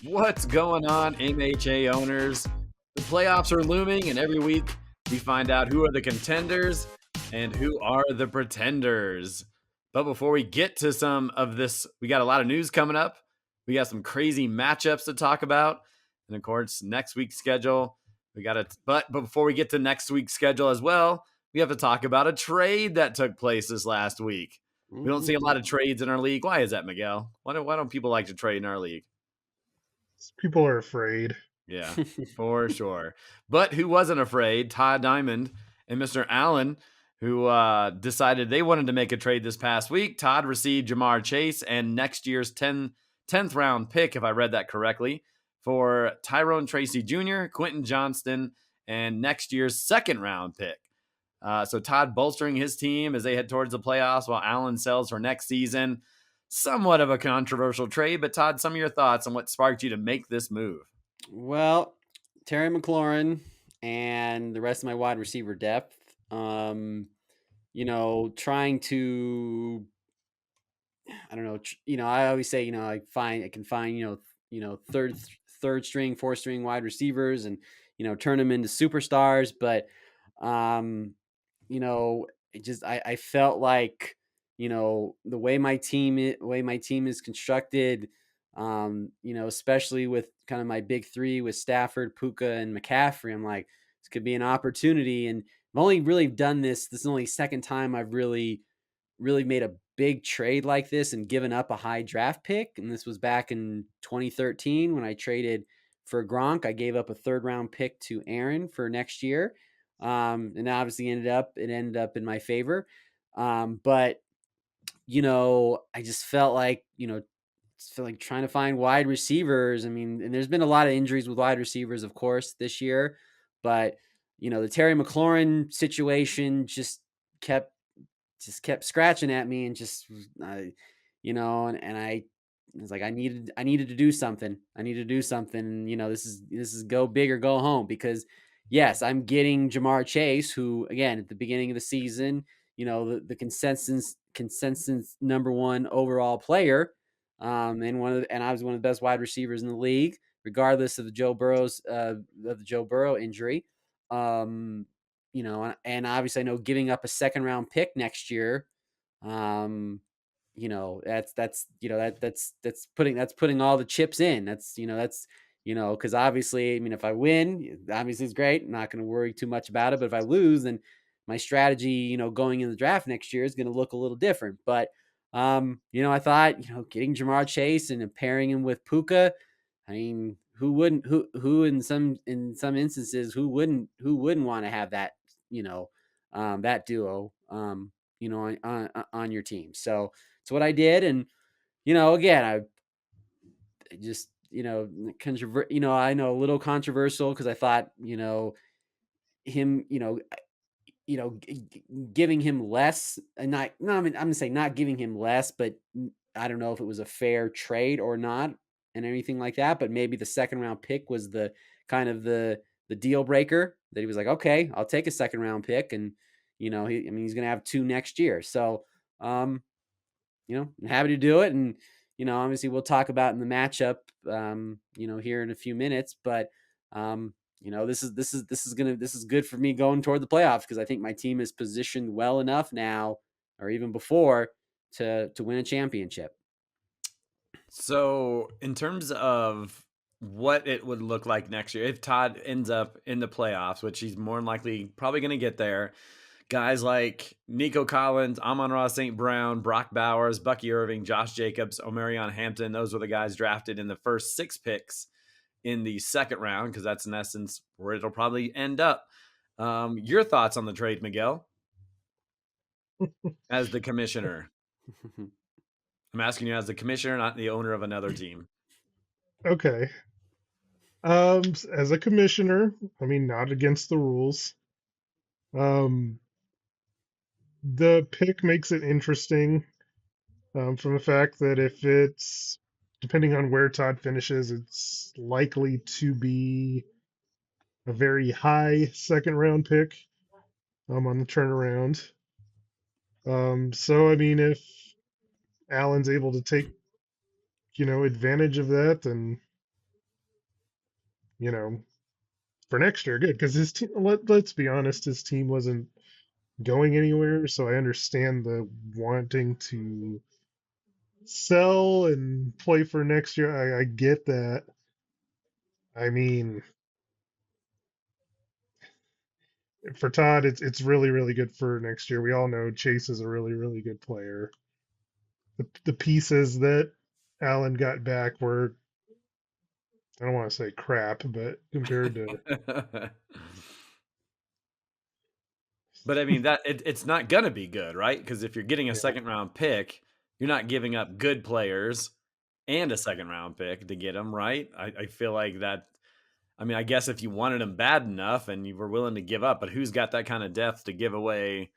What's going on, MHA owners? The playoffs are looming, and every week we find out who are the contenders and who are the pretenders. But before we get to some of this, we got a lot of news coming up. We got some crazy matchups to talk about. And of course, next week's schedule. We got it. But before we get to next week's schedule as well, we have to talk about a trade that took place this last week. We don't see a lot of trades in our league. Why is that, Miguel? Why don't people like to trade in our league? People are afraid. Yeah, for sure. But who wasn't afraid? Todd Diamond and Mr. Allen, who decided they wanted to make a trade this past week. Todd received Jamar Chase and next year's 10th round pick, if I read that correctly, for Tyrone Tracy Jr., Quentin Johnston, and next year's second round pick. So Todd bolstering his team as they head towards the playoffs while Allen sells for next season. Somewhat of a controversial trade, but Todd, some of your thoughts on what sparked you to make this move? Well, Terry McLaurin and the rest of my wide receiver depth, trying to, I don't know, I always say, I can find, third string, fourth string wide receivers and, turn them into superstars. But, I felt like, the way my team is constructed, especially with kind of my big three with Stafford, Puka, and McCaffrey, I'm like, this could be an opportunity. And I've only really done this. This is only second time I've really made a big trade like this and given up a high draft pick. And this was back in 2013 when I traded for Gronk. I gave up a third round pick to Aaron for next year. And obviously it ended up in my favor. But I just felt like, trying to find wide receivers. I mean, and there's been a lot of injuries with wide receivers, of course, this year, but the Terry McLaurin situation just kept scratching at me and just, and I was like, I needed to do something. I need to do something. This is go big or go home, because yes, I'm getting Jamar Chase, who again, at the beginning of the season, the consensus number one overall player. And I was one of the best wide receivers in the league, regardless of the Joe Burrow injury. And obviously I know giving up a second round pick next year, that's putting all the chips in. Because obviously, I mean, if I win, obviously it's great. I'm not going to worry too much about it. But if I lose, then my strategy, going in the draft next year is going to look a little different. But, I thought, getting Jamar Chase and pairing him with Puka, I mean, who in some instances, who wouldn't want to have that, that duo, on your team. So it's what I did. And, again, I just, I know a little controversial, because I thought, him, giving him less, and I'm gonna say not giving him less, but I don't know if it was a fair trade or not and anything like that. But maybe the second round pick was the kind of the deal breaker, that he was like, okay, I'll take a second round pick. And, he's going to have 2 next year. So, I'm happy to do it. And, obviously we'll talk about in the matchup, here in a few minutes, but, this is good for me going toward the playoffs, because I think my team is positioned well enough now, or even before, to win a championship. So, in terms of what it would look like next year, if Todd ends up in the playoffs, which he's more than likely probably going to get there, guys like Nico Collins, Amon-Ra St. Brown, Brock Bowers, Bucky Irving, Josh Jacobs, Omarion Hampton, those were the guys drafted in the first 6 picks in the second round, because that's in essence where it'll probably end up. Your thoughts on the trade, Miguel, as the commissioner? I'm asking you as the commissioner, not the owner of another team. Okay. As a commissioner, I mean, not against the rules. The pick makes it interesting, from the fact that if it's, depending on where Todd finishes, it's likely to be a very high second round pick. on the turnaround. So I mean, if Allen's able to take advantage of that, then you know for next year, good because his team. Let's be honest, his team wasn't going anywhere, so I understand the wanting to sell and play for next year. I get that. I mean, for Todd, it's really really good for next year. We all know Chase is a really really good player. The pieces that Allen got back were, I don't want to say crap, but compared to But I mean it's not gonna be good, right? Because if you're getting a yeah, second round pick, you're not giving up good players and a second round pick to get them, right? I feel like that. I mean, I guess if you wanted them bad enough and you were willing to give up, but who's got that kind of depth to give away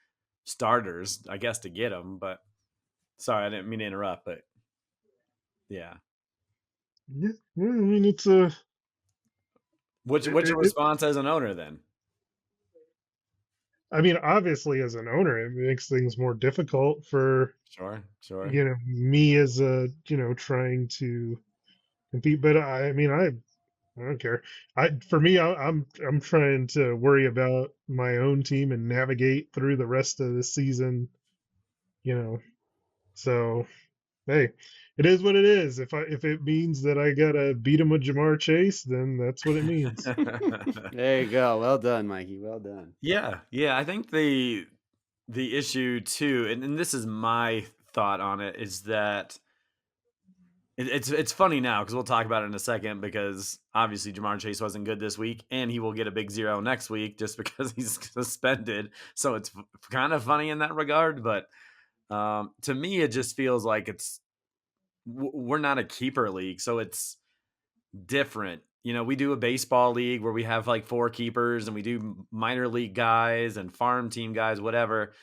starters? I guess to get them. But sorry, I didn't mean to interrupt. But yeah, yeah. I mean, it's a what's your it, response as an owner then? I mean, obviously, as an owner, it makes things more difficult for Sure, sure. me as a trying to compete. But I mean, I don't care. For me, I'm trying to worry about my own team and navigate through the rest of the season. You know, so hey, it is what it is. If it means that I gotta beat him with Jamar Chase, then that's what it means. There you go. Well done, Mikey. Well done. Yeah, yeah. I think the issue too, and this is my thought on it, is that it's funny now because we'll talk about it in a second because obviously Jamar Chase wasn't good this week and he will get a big zero next week just because he's suspended. So it's kind of funny in that regard. But to me, it just feels like we're not a keeper league, so it's different. We do a baseball league where we have like four keepers and we do minor league guys and farm team guys, whatever.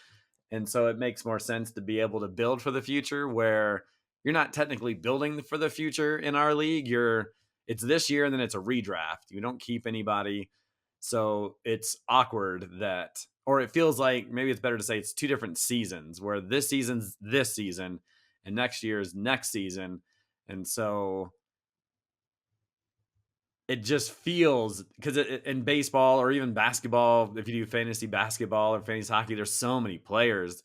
And so it makes more sense to be able to build for the future where you're not technically building for the future in our league. It's this year and then it's a redraft. You don't keep anybody. So it's awkward that, or it feels like maybe it's better to say it's two different seasons where this season's this season and next year's next season. And so it just feels because in baseball or even basketball, if you do fantasy basketball or fantasy hockey, there's so many players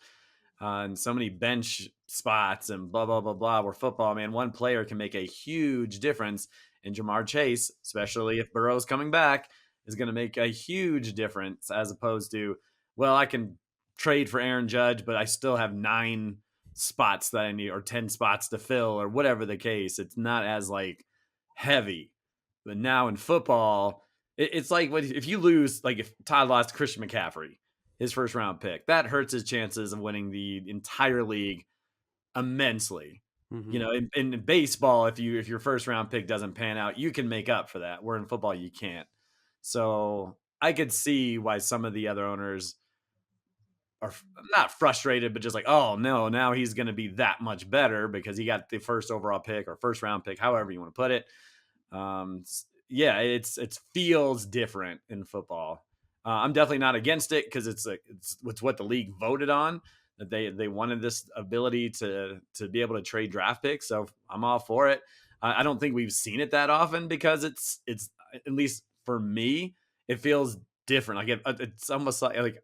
and so many bench spots and blah blah blah blah. Where football, man, one player can make a huge difference. And Jamar Chase, especially if Burrow's coming back, is going to make a huge difference as opposed to, well, I can trade for Aaron Judge, but I still have 9 spots that I need or 10 spots to fill or whatever the case. It's not as like heavy. But now in football, it's like if you lose, like if Todd lost Christian McCaffrey, his first round pick, that hurts his chances of winning the entire league immensely. Mm-hmm. In baseball, if your first round pick doesn't pan out, you can make up for that. Where in football, you can't. So I could see why some of the other owners are not frustrated, but just like, oh no, now he's going to be that much better because he got the first overall pick or first round pick, however you want to put it. Yeah, it feels different in football. I'm definitely not against it because it's what the league voted on, that they wanted this ability to be able to trade draft picks. So I'm all for it. I don't think we've seen it that often because it's at least for me, it feels different. Like it's almost like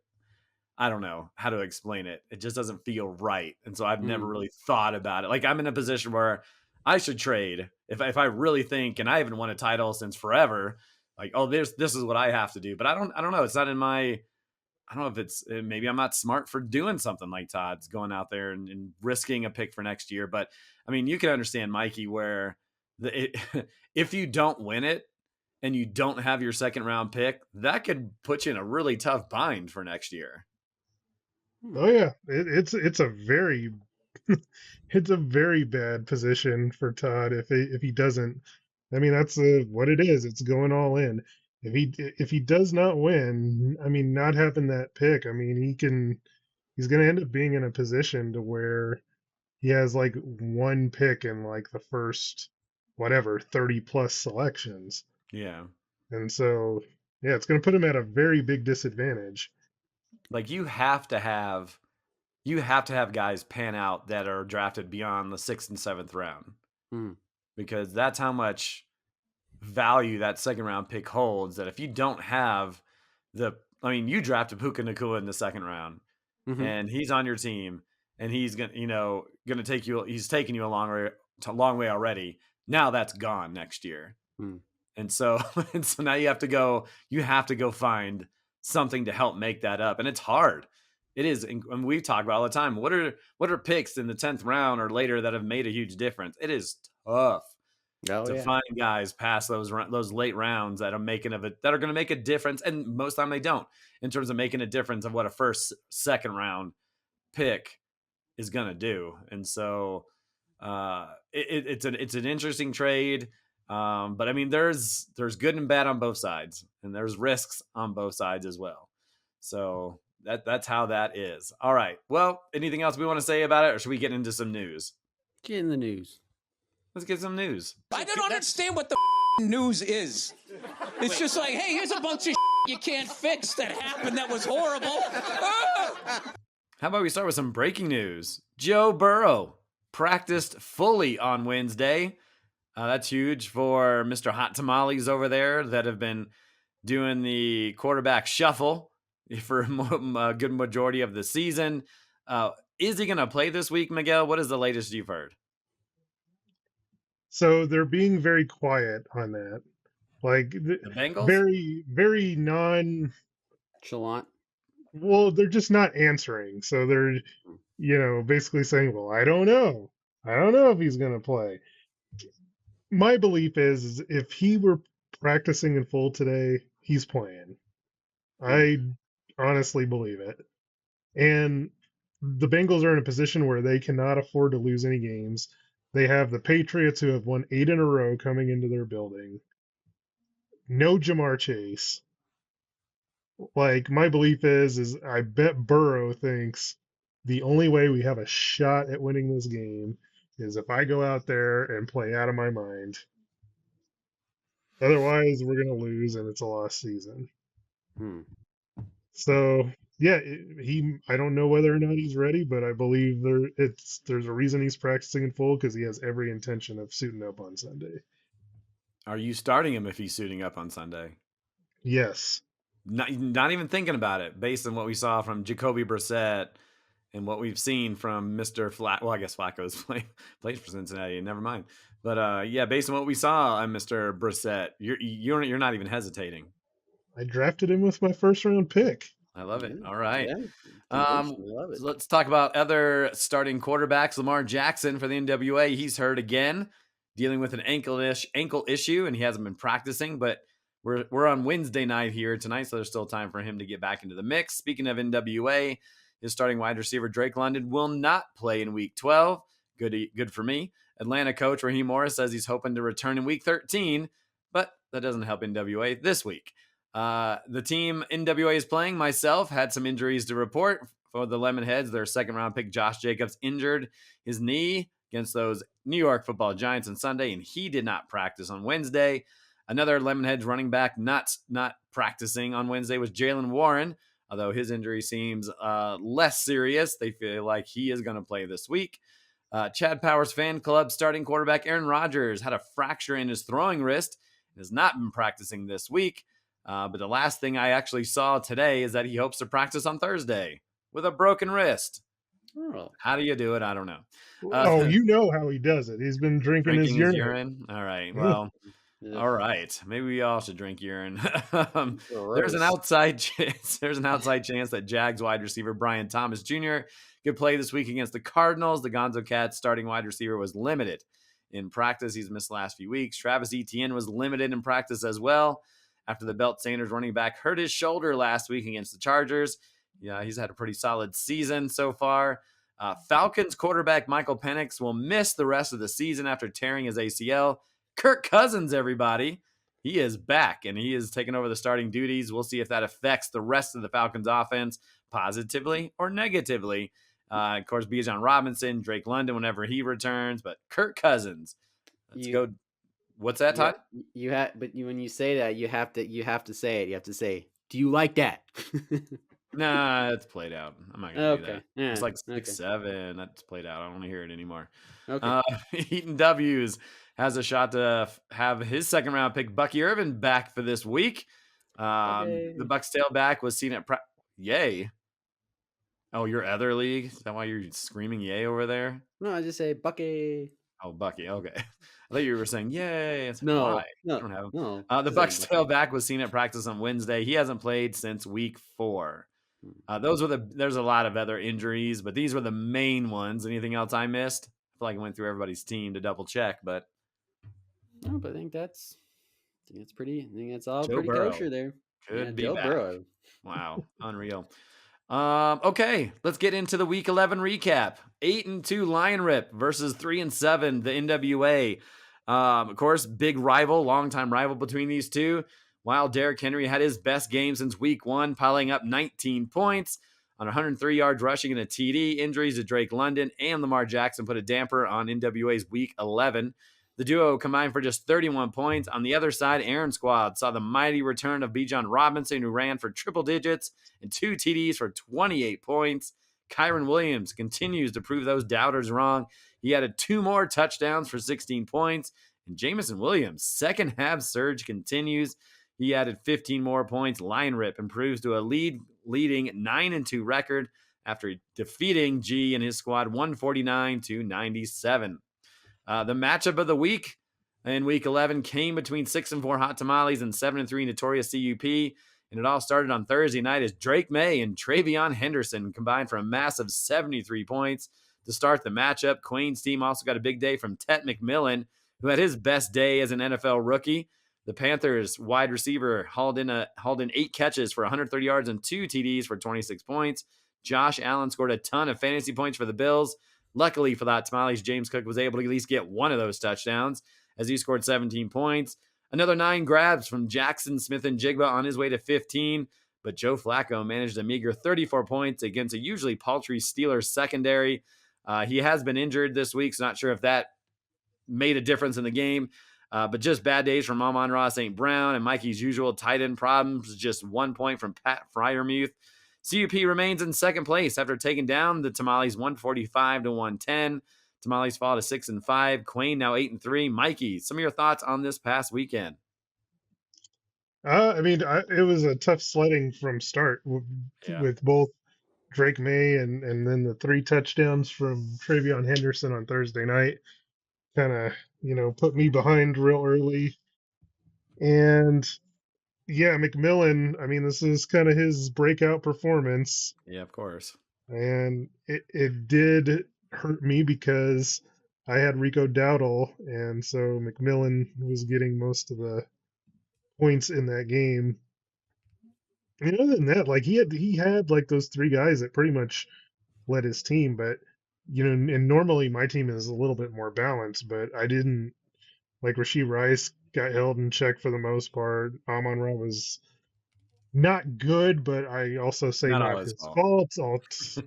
I don't know how to explain it. It just doesn't feel right. And so I've never Mm. really thought about it. Like I'm in a position where I should trade if I really think, and I haven't won a title since forever. Like, oh, this is what I have to do. But I don't know. It's not in my. I don't know if it's maybe I'm not smart for doing something like Todd's going out there and risking a pick for next year. But I mean, you can understand Mikey where if you don't win it and you don't have your second round pick, that could put you in a really tough bind for next year. Oh yeah, it's a very it's a very bad position for Todd if he doesn't. I mean, that's what it is. It's going all in. If he does not win, I mean, not having that pick, I mean, he's going to end up being in a position to where he has like one pick in like the first whatever 30 plus selections, Yeah. and so yeah, it's going to put him at a very big disadvantage. Like you have to have guys pan out that are drafted beyond the 6th and 7th round Mm. because that's how much value that second round pick holds. That if you don't have you drafted Puka Nacua in the second round, Mm-hmm. and he's on your team, and he's gonna take you. He's taking you a long way already. Now that's gone next year, and so now you have to go. You have to go find something to help make that up, and it's hard. It is, and we talk about all the time. What are picks in the 10th round or later that have made a huge difference? It is tough to find guys past those late rounds that are that are going to make a difference, and most of the time they don't, in terms of making a difference of what a first, second round pick is going to do. And so it's an interesting trade, but I mean there's good and bad on both sides, and there's risks on both sides as well. So that's how that is. All right. Well, anything else we want to say about it, or should we get into some news? Get in the news. Let's get some news. I don't understand what the news is. It's just like, hey, here's a bunch of you can't fix that happened that was horrible. How about we start with some breaking news? Joe Burrow practiced fully on Wednesday. That's huge for Mr. Hot Tamales over there that have been doing the quarterback shuffle for a good majority of the season. Is he going to play this week, Miguel? What is the latest you've heard? So they're being very quiet on that. Like The Bengals? very, very Chalant. well, they're just not answering. So they're, basically saying, well, I don't know. I don't know if he's going to play. My belief is if he were practicing in full today, he's playing. I honestly believe it. And the Bengals are in a position where they cannot afford to lose any games. They have the Patriots who have won 8 in a row coming into their building. No Jamar Chase. Like my belief is I bet Burrow thinks the only way we have a shot at winning this game is if I go out there and play out of my mind. Otherwise, we're going to lose and it's a lost season. So, yeah, I don't know whether or not he's ready, but I believe there's a reason he's practicing in full because he has every intention of suiting up on Sunday. Are you starting him if he's suiting up on Sunday? Yes. Not even thinking about it, based on what we saw from Jacoby Brissett and what we've seen from Mr. Flacco. Well, I guess Flacco's plays for Cincinnati. Never mind. But yeah, based on what we saw on Mr. Brissett, you're not even hesitating. I drafted him with my first round pick. I love it. All right. Love it. So let's talk about other starting quarterbacks. Lamar Jackson for the NWA. He's hurt again, dealing with an ankle issue, and he hasn't been practicing. But we're on Wednesday night here tonight, so there's still time for him to get back into the mix. Speaking of NWA, his starting wide receiver Drake London will not play in Week 12. Good for me. Atlanta coach Raheem Morris says he's hoping to return in Week 13, but that doesn't help NWA this week. The team NWA is playing, myself, had some injuries to report for the Lemonheads. Their second-round pick, Josh Jacobs, injured his knee against those New York Football Giants on Sunday, and he did not practice on Wednesday. Another Lemonheads running back not practicing on Wednesday was Jalen Warren, although his injury seems less serious. They feel like he is going to play this week. Chad Powers fan club starting quarterback Aaron Rodgers had a fracture in his throwing wrist and has not been practicing this week. But the last thing I actually saw today is that he hopes to practice on Thursday with a broken wrist. Oh. How do you do it? I don't Oh, know. you know how he does it. He's been drinking his urine. All right. Well, all right. Maybe we all should drink urine. There's an outside chance. There's an outside chance that Jags wide receiver Brian Thomas Jr. could play this week against the Cardinals. The Gonzo Cats starting wide receiver was limited in practice. He's missed the last few weeks. Travis Etienne was limited in practice as well, after the Belt Sanders running back hurt his shoulder last week against the Chargers. Yeah, he's had a pretty solid season so far. Falcons quarterback Michael Penix will miss the rest of the season after tearing his ACL. Kirk Cousins, everybody. He is back, and he is taking over the starting duties. We'll see if that affects the rest of the Falcons offense positively or negatively. Of course, Bijan Robinson, Drake London whenever he returns, but Kirk Cousins. Let's go. What's that, Todd? When you say that, you have to say it. You have to say, "Do you like that?" Nah, it's played out. I'm not gonna do that. Okay. Yeah. It's like Okay. 6-7. That's played out. I don't want to hear it anymore. Okay. Eaton W's has a shot to have his second round pick, Bucky Irvin, back for this week. The Bucks tailback was seen at yay. Oh, your other league? Is that why you're screaming yay over there? No, I just say Bucky. Oh, Bucky. Okay. I thought you were saying yay. It's No. why? No. I don't have him. No. The just Bucks saying Bucky. tailback was seen at practice on Wednesday. He hasn't played since week 4. Hmm. There's a lot of other injuries, but these were the main ones. Anything else I missed? I feel like I went through everybody's team to double check, but No, but I think that's pretty. I think that's all Joe pretty Burrow kosher there. could be Joe back. Burrow. Wow, unreal. Okay, let's get into the Week 11 recap. 8-2 Lion Rip versus 3-7 the NWA. Of course, big rival, longtime rival between these two. While Derrick Henry had his best game since Week 1, piling up 19 points on 103 yards rushing and a TD. Injuries to Drake London and Lamar Jackson put a damper on NWA's Week 11. The duo combined for just 31 points. On the other side, Aaron's squad saw the mighty return of Bijan Robinson, who ran for triple digits and 2 TDs for 28 points. Kyron Williams continues to prove those doubters wrong. He added 2 more touchdowns for 16 points. And Jamison Williams' second half surge continues. He added 15 more points. Lion Rip improves to a leading 9-2 record after defeating G and his squad 149-97. The matchup of the week in Week 11 came between 6-4 Hot Tamales and 7-3 Notorious CUP. And it all started on Thursday night as Drake May and Travion Henderson combined for a massive 73 points to start the matchup. Quain's team also got a big day from Tet McMillan, who had his best day as an NFL rookie. The Panthers wide receiver hauled in 8 catches for 130 yards and 2 TDs for 26 points. Josh Allen scored a ton of fantasy points for the Bills. Luckily for that Tamales, James Cook was able to at least get one of those touchdowns as he scored 17 points. Another 9 grabs from Jackson Smith and Jigba on his way to 15, but Joe Flacco managed a meager 34 points against a usually paltry Steelers secondary. He has been injured this week, so not sure if that made a difference in the game. But just bad days from Amon-Ra St. Brown and Mikey's usual tight end problems, just 1 point from Pat Fryermuth. CUP remains in second place after taking down the Tamales 145-110. Tamales fall to 6-5. Quain now 8-3. Mikey, some of your thoughts on this past weekend? It was a tough sledding from start with both Drake May and then the 3 touchdowns from Travion Henderson on Thursday night. Kind of, put me behind real early. And yeah, McMillan, this is kind of his breakout performance. Yeah, of course. And it did hurt me because I had Rico Dowdle, and so McMillan was getting most of the points in that game. And other than that, like he had like those 3 guys that pretty much led his team, but and normally my team is a little bit more balanced, but I didn't. Like Rashee Rice got held in check for the most part. Amon-Ra was not good, but I also say not his fault.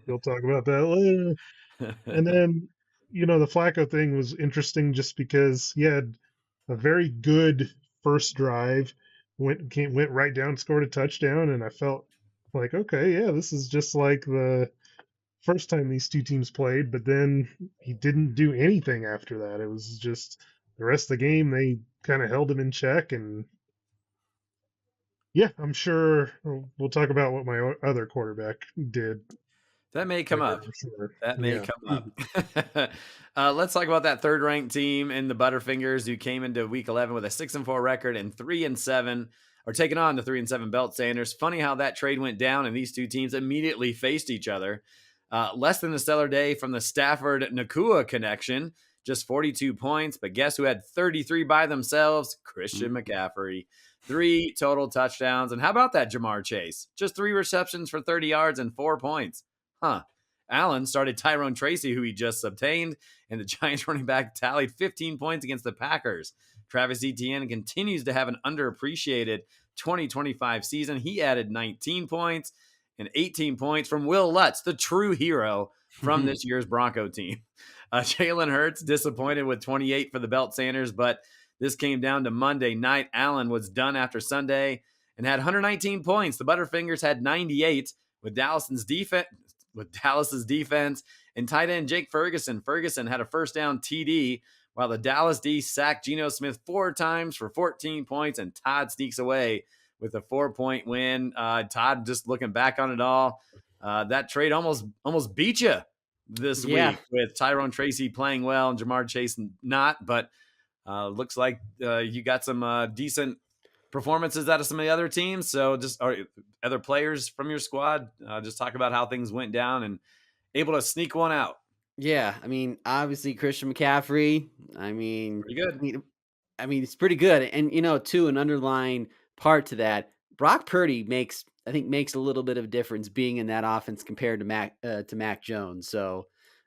We'll talk about that later. And then, the Flacco thing was interesting just because he had a very good first drive, went right down, scored a touchdown, and I felt like, okay, yeah, this is just like the first time these 2 teams played, but then he didn't do anything after that. It was just the rest of the game, they kind of held him in check. And yeah, I'm sure we'll talk about what my other quarterback did. That may come up. Sure. That may come up. Let's talk about that third-ranked team in the Butterfingers, who came into Week 11 with a 6-4 record and 3-7, or taking on the 3-7 Belt Sanders. Funny how that trade went down, and these 2 teams immediately faced each other. Less than a stellar day from the Stafford-Nakua connection, just 42 points, but guess who had 33 by themselves? Christian McCaffrey. 3 total touchdowns. And how about that Jamar Chase? Just 3 receptions for 30 yards and 4 points. Allen started Tyrone Tracy, who he just obtained, and the Giants running back tallied 15 points against the Packers. Travis Etienne continues to have an underappreciated 2025 season. He added 19 points and 18 points from Will Lutz, the true hero from this year's Bronco team. Jalen Hurts disappointed with 28 for the Belt Sanders, but this came down to Monday night. Allen was done after Sunday and had 119 points. The Butterfingers had 98 with Dallas's defense and tight end Jake Ferguson. Ferguson had a first down TD while the Dallas D sacked Geno Smith 4 times for 14 points, and Todd sneaks away with a 4-point win. Todd, just looking back on it all, that trade almost beat you this week with Tyrone Tracy playing well and Jamar Chase not, but looks like you got some decent performances out of some of the other teams. So just other players from your squad, just talk about how things went down and able to sneak one out. Yeah, I mean, obviously Christian McCaffrey. I mean, pretty good. I mean, it's pretty good, and too, an underlying part to that, Brock Purdy makes a little bit of difference being in that offense compared to Mac Jones. So,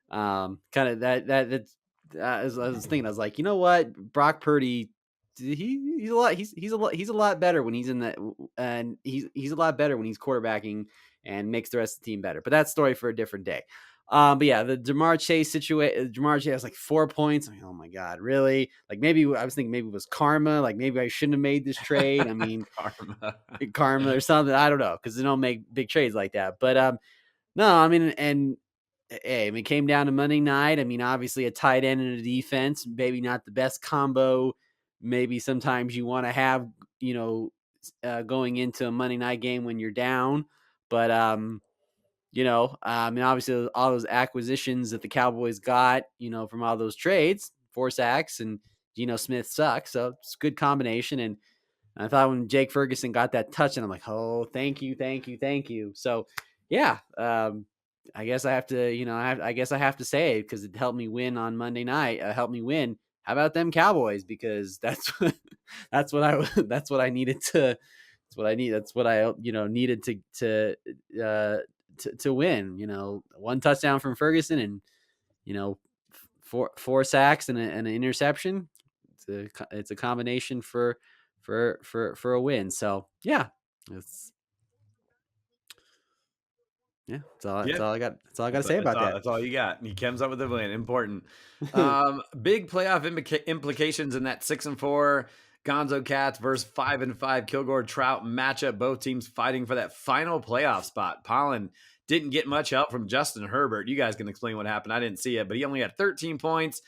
kind of that's. As I was thinking, I was like, you know what, Brock Purdy, he's a lot better when he's in that, and he's a lot better when he's quarterbacking and makes the rest of the team better. But that's story for a different day. But yeah, the Jamar Chase situation. Jamar Chase has like 4 points. I mean, oh my god, really? Like maybe I was thinking maybe it was karma. Like maybe I shouldn't have made this trade. I mean, karma or something. I don't know, because they don't make big trades like that. But no, I mean, and hey, I mean, it came down to Monday night. I mean, obviously a tight end and a defense, maybe not the best combo. Maybe sometimes you want to have, going into a Monday night game when you're down, but and obviously all those acquisitions that the Cowboys got, from all those trades, 4 sacks, and Geno Smith sucks. So it's a good combination. And I thought when Jake Ferguson got that touch, and I'm like, oh, thank you. So yeah, I guess I have to, I guess I have to say it because it helped me win on Monday night. Helped me win. How about them Cowboys? Because that's what I needed to. That's what I need. That's what I needed to win. 1 touchdown from Ferguson and 4 sacks and an interception. It's a combination for a win. So yeah, that's all I got. That's all I got to say about that. That's all you got. He comes up with a win. Important. Big playoff implications in that 6-4 Gonzo Cats versus 5-5 Kilgore Trout matchup. Both teams fighting for that final playoff spot. Pollen didn't get much help from Justin Herbert. You guys can explain what happened. I didn't see it, but he only had 13 points,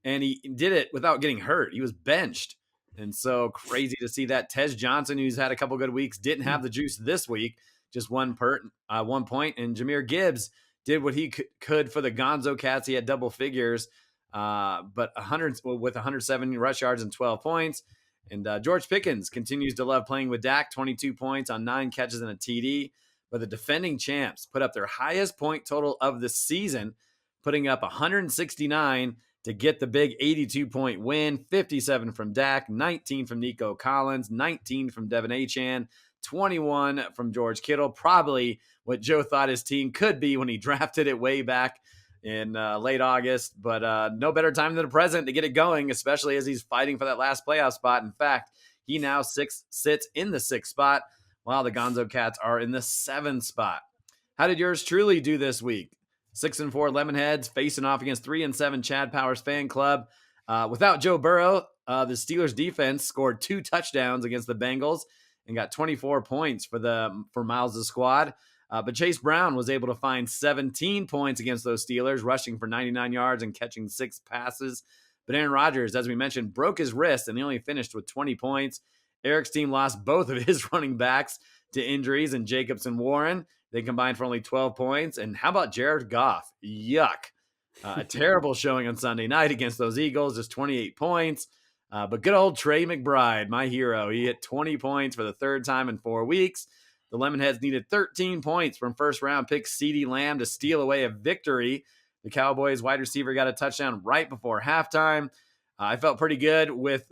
and he did it without getting hurt. He was benched. And so crazy to see that. Tej Johnson, who's had a couple good weeks, didn't have the juice this week. Just 1 point. And Jahmyr Gibbs did what he could for the Gonzo Cats. He had double figures, but 107 rush yards and 12 points. And George Pickens continues to love playing with Dak, 22 points on 9 catches and a TD. But the defending champs put up their highest point total of the season, putting up 169 to get the big 82-point win. 57 from Dak, 19 from Nico Collins, 19 from Devin Achane, 21 from George Kittle. Probably what Joe thought his team could be when he drafted it way back in late August. But no better time than the present to get it going, especially as he's fighting for that last playoff spot. In fact, he now sits in the 6th spot, while the Gonzo Cats are in the 7th spot. How did yours truly do this week? 6-4 Lemonheads facing off against 3-7 Chad Powers Fan Club. Without Joe Burrow, the Steelers defense scored 2 touchdowns against the Bengals and got 24 points for Miles' squad. But Chase Brown was able to find 17 points against those Steelers, rushing for 99 yards and catching 6 passes. But Aaron Rodgers, as we mentioned, broke his wrist and he only finished with 20 points. Eric's team lost both of his running backs to injuries, and Jacobs and Warren, they combined for only 12 points. And how about Jared Goff? Yuck. A terrible showing on Sunday night against those Eagles, just 28 points. But good old Trey McBride, my hero, he hit 20 points for the 3rd time in 4 weeks. The Lemonheads needed 13 points from first-round pick CeeDee Lamb to steal away a victory. The Cowboys wide receiver got a touchdown right before halftime. I felt pretty good with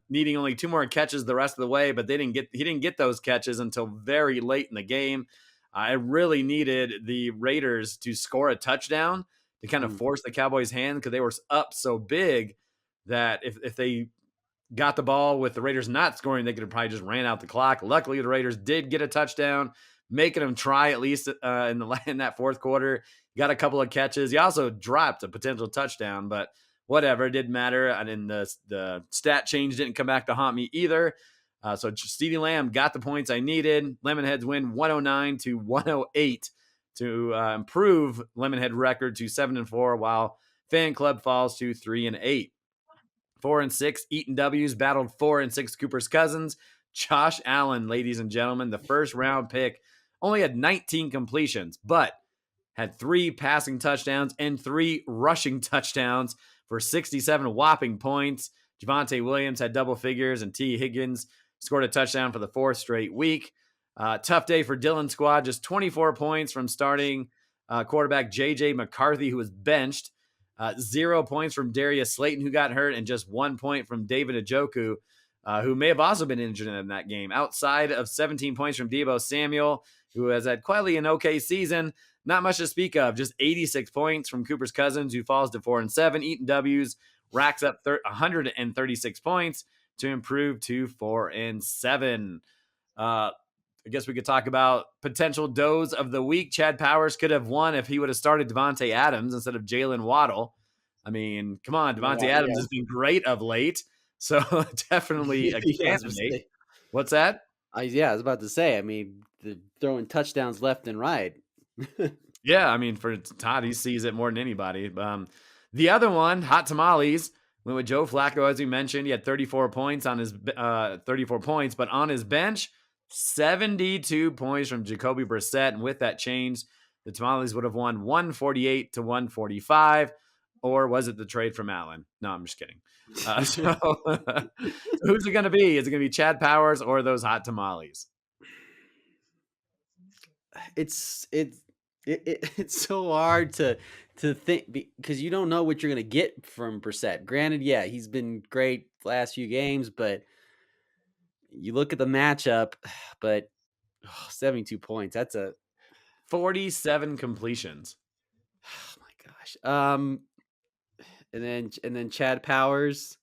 needing only 2 more catches the rest of the way, but he didn't get those catches until very late in the game. I really needed the Raiders to score a touchdown to kind of force the Cowboys' hand, because they were up so big that if they got the ball with the Raiders not scoring, they could have probably just ran out the clock. Luckily, the Raiders did get a touchdown, making them try at least in that 4th quarter. Got a couple of catches. He also dropped a potential touchdown, but whatever, it didn't matter. And then the stat change didn't come back to haunt me either. So CeeDee Lamb got the points I needed. Lemonheads win 109-108 to improve Lemonhead record to 7-4, while Fan Club falls to 3-8. 4-6 Eaton W's battled 4-6 Cooper's Cousins. Josh Allen, ladies and gentlemen, the first round pick, only had 19 completions, but had 3 passing touchdowns and 3 rushing touchdowns for 67 whopping points. Javonte Williams had double figures, and T. Higgins scored a touchdown for the 4th straight week. Tough day for Dylan's squad, just 24 points from starting quarterback J.J. McCarthy, who was benched. 0 points from Darius Slayton, who got hurt, and just 1 point from David Njoku, who may have also been injured in that game. Outside of 17 points from Deebo Samuel, who has had quietly an okay season, not much to speak of. Just 86 points from Cooper's Cousins, who falls to 4-7. Eaton W's racks up 136 points to improve to 4-7. I guess we could talk about potential does of the week. Chad Powers could have won if he would have started Devontae Adams instead of Jalen Waddle. I mean, come on, Devontae Adams has been great of late, so definitely a candidate. What's that? I was about to say. I mean, throwing touchdowns left and right. Yeah, I mean, for Todd, he sees it more than anybody. The other one, Hot Tamales, went with Joe Flacco, as we mentioned. He had 34 points on his 34 points, but on his bench, 72 points from Jacoby Brissett. And with that change, the Tamales would have won 148-145. Or was it the trade from Allen? No, I'm just kidding. So who's it going to be? Is it going to be Chad Powers or those Hot Tamales? It's so hard to think, because you don't know what you're going to get from Brissett. Granted, yeah, he's been great the last few games, but you look at the matchup, but 72 points. That's a 47 completions. Oh my gosh. And then Chad Powers.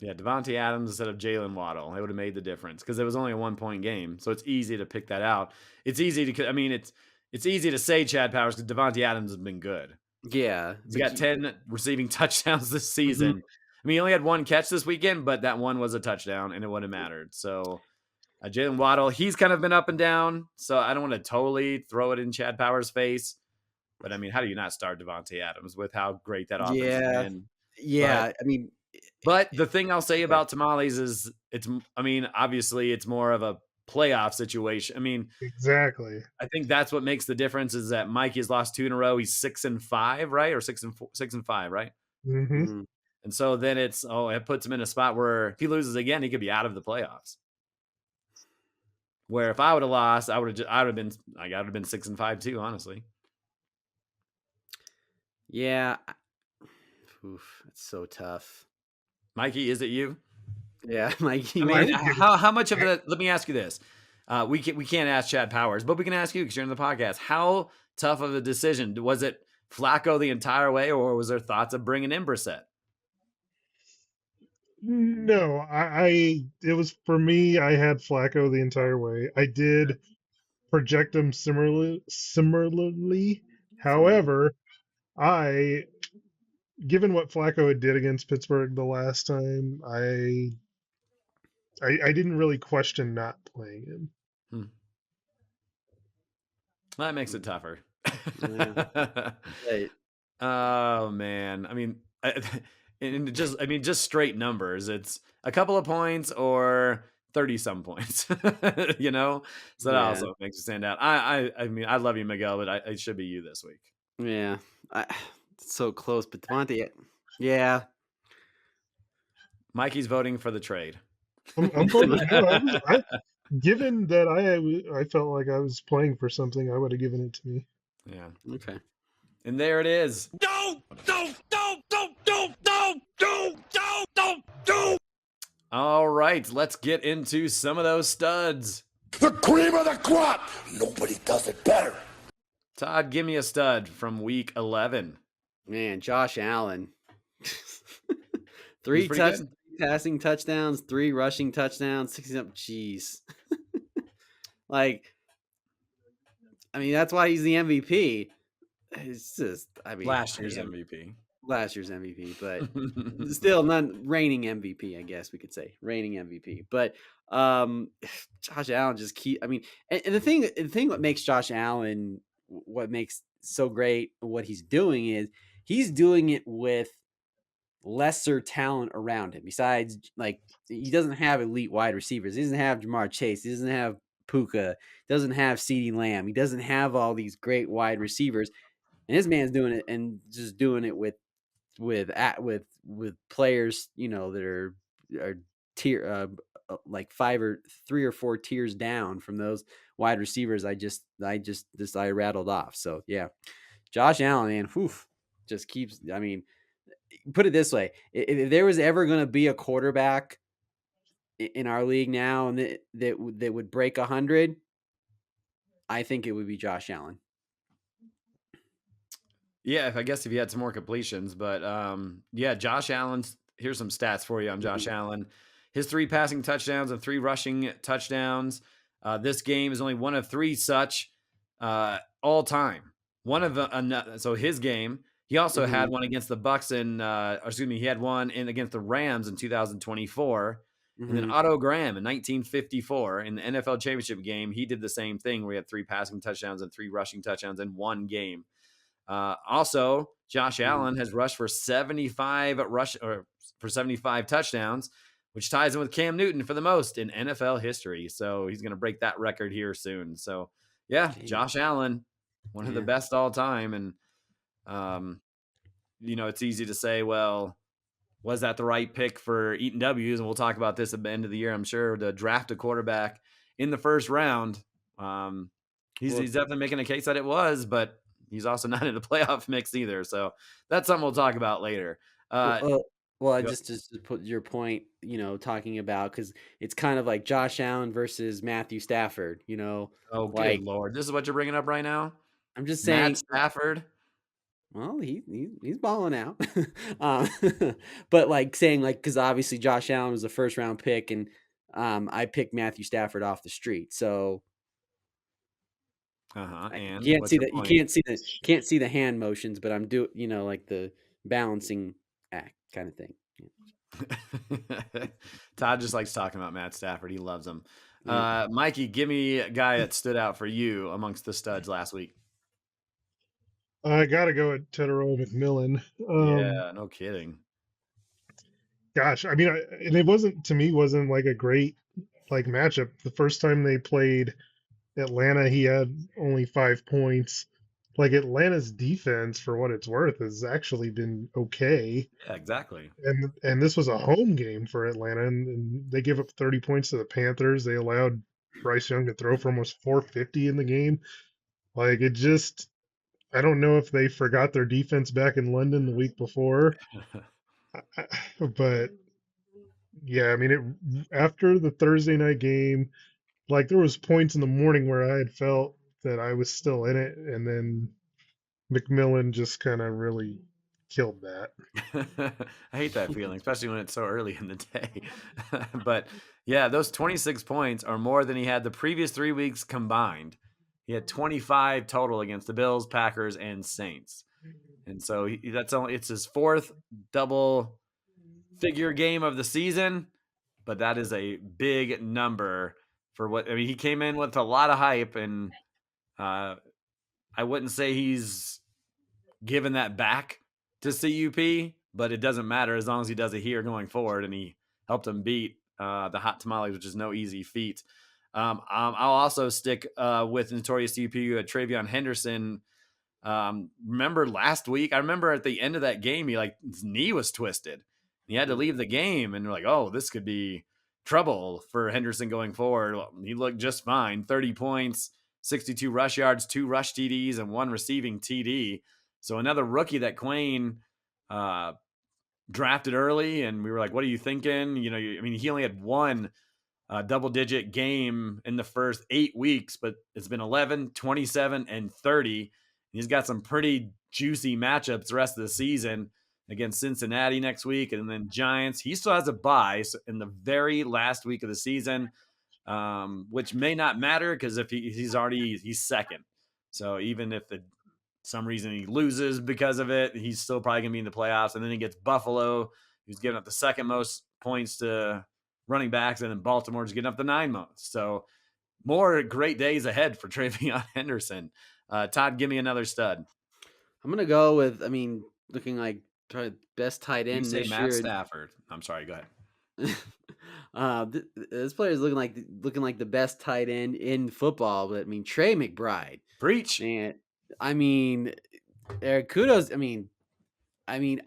Yeah, Devontae Adams instead of Jalen Waddle. It would have made the difference because it was only a 1-point game. So it's easy to pick that out. It's easy to say Chad Powers because Devontae Adams has been good. Yeah. He's got 10 receiving touchdowns this season. Mm-hmm. I mean, he only had 1 catch this weekend, but that one was a touchdown, and it wouldn't have mattered. So Jalen Waddle, he's kind of been up and down, so I don't want to totally throw it in Chad Powers' face. But, I mean, how do you not start Devontae Adams with how great that offense has been? Yeah, But the thing I'll say about Tamales is obviously it's more of a playoff situation. I mean, exactly. I think that's what makes the difference is that Mikey has lost 2 in a row. He's 6-5, right? Or 6-5, right? Mm-hmm. And so then it puts him in a spot where if he loses again, he could be out of the playoffs. Where if I would have lost, I would have been 6-5 too, honestly. Yeah. Oof, it's so tough. Mikey, is it you? Yeah, Mikey. I mean, how much of it? Let me ask you this: we can't ask Chad Powers, but we can ask you because you're in the podcast. How tough of a decision was it? Flacco the entire way, or was there thoughts of bringing in Brissett? No, it was for me. I had Flacco the entire way. I did project him similarly. However, given what Flacco did against Pittsburgh the last time, I didn't really question not playing him. That makes it tougher. Yeah. Right. Oh man, I mean, just straight numbers. It's a couple of points or 30-some points. You know, so that also makes it stand out. I mean, I love you, Miguel, but it should be you this week. Yeah, it's so close, but Devontae, yeah. Mikey's voting for the trade. I'm voting. Given that I felt like I was playing for something, I would have given it to me. Yeah. Okay. And there it is. No. All right, let's get into some of those studs. The cream of the crop. Nobody does it better. Todd, give me a stud from week 11. Man, Josh Allen. 3 passing touchdowns, 3 rushing touchdowns, 60. Jeez. That's why he's the MVP. It's just, last year's MVP. Last year's MVP, but still not reigning MVP, I guess we could say. Reigning MVP. But Josh Allen just I mean, and the thing what makes Josh Allen what makes so great what he's doing is he's doing it with lesser talent around him. Besides, like he doesn't have elite wide receivers. He doesn't have Jamar Chase. He doesn't have Puka. Doesn't have CeeDee Lamb. He doesn't have all these great wide receivers. And this man's doing it and just doing it with players, that are tier like 3 or 4 tiers down from those wide receivers I rattled off. So yeah, Josh Allen, man, whew, just keeps. I mean, put it this way: if there was ever going to be a quarterback in our league now and that would break 100, I think it would be Josh Allen. Yeah, I guess if you had some more completions, but yeah, Josh Allen's. Here's some stats for you on Josh Allen. His 3 passing touchdowns and 3 rushing touchdowns. This game is only one of 3 such all time. One of so his game. He also had one against the Bucks he had one against the Rams in 2024. And then Otto Graham in 1954 in the NFL championship game, he did the same thing where he had 3 passing touchdowns and 3 rushing touchdowns in one game. Also, Josh Allen has rushed for 75 touchdowns, which ties him with Cam Newton for the most in NFL history. So he's going to break that record here soon. So yeah, Josh Allen, one of the best all time. And it's easy to say, well, was that the right pick for Eaton W's? And we'll talk about this at the end of the year, I'm sure, to draft a quarterback in the first round. He's definitely making a case that it was, but he's also not in the playoff mix either. So that's something we'll talk about later. Just to put your point, talking about, because it's kind of like Josh Allen versus Matthew Stafford, Oh, good Lord. This is what you're bringing up right now? I'm just saying. Matt Stafford? Well, he's balling out. But because obviously Josh Allen was a first round pick, and I picked Matthew Stafford off the street. So And you can't see that. You can't see the hand motions, but I'm like the balancing act kind of thing. Todd just likes talking about Matt Stafford. He loves him. Yeah. Mikey, give me a guy that stood out for you amongst the studs last week. I gotta go at Tedero McMillan. Yeah, no kidding. Gosh, I mean, and it wasn't like a great matchup. The first time they played Atlanta, he had only 5 points. Like Atlanta's defense, for what it's worth, has actually been okay. Yeah, exactly. And this was a home game for Atlanta, and they gave up 30 points to the Panthers. They allowed Bryce Young to throw for almost 450 in the game. Like it just, I don't know if they forgot their defense back in London the week before, but yeah, I mean, after the Thursday night game, like there was points in the morning where I had felt that I was still in it, and then McMillan just kind of really killed that. I hate that feeling, especially when it's so early in the day. But yeah, those 26 points are more than he had the previous 3 weeks combined. He had 25 total against the Bills, Packers, and Saints. And so it's his 4th double figure game of the season, but that is a big number for he came in with a lot of hype, and I wouldn't say he's given that back to CUP, but it doesn't matter as long as he does it here going forward, and he helped him beat the Hot Tamales, which is no easy feat. I'll also stick with notorious CUP at Travion Henderson. Remember last week? I remember at the end of that game, his knee was twisted. He had to leave the game, and we're like, oh, this could be trouble for Henderson going forward. Well, he looked just fine. 30 points, 62 rush yards, 2 rush TDs, and 1 receiving TD. So another rookie that Quayne drafted early, and we were like, what are you thinking? He only had 1 double-digit game in the first 8 weeks, but it's been 11, 27, and 30. He's got some pretty juicy matchups the rest of the season against Cincinnati next week, and then Giants. He still has a bye in the very last week of the season, which may not matter because if he's second. So even if some reason he loses because of it, he's still probably going to be in the playoffs. And then he gets Buffalo, who's giving up the second most points to running backs, and then Baltimore's getting up the 9 months. So more great days ahead for Travion Henderson. Todd, give me another stud. I'm gonna go with. Looking like best tight You end say this Matt year. Stafford. I'm sorry. Go ahead. This player is looking like the best tight end in football. But Trey McBride. Preach. Man, Eric, kudos.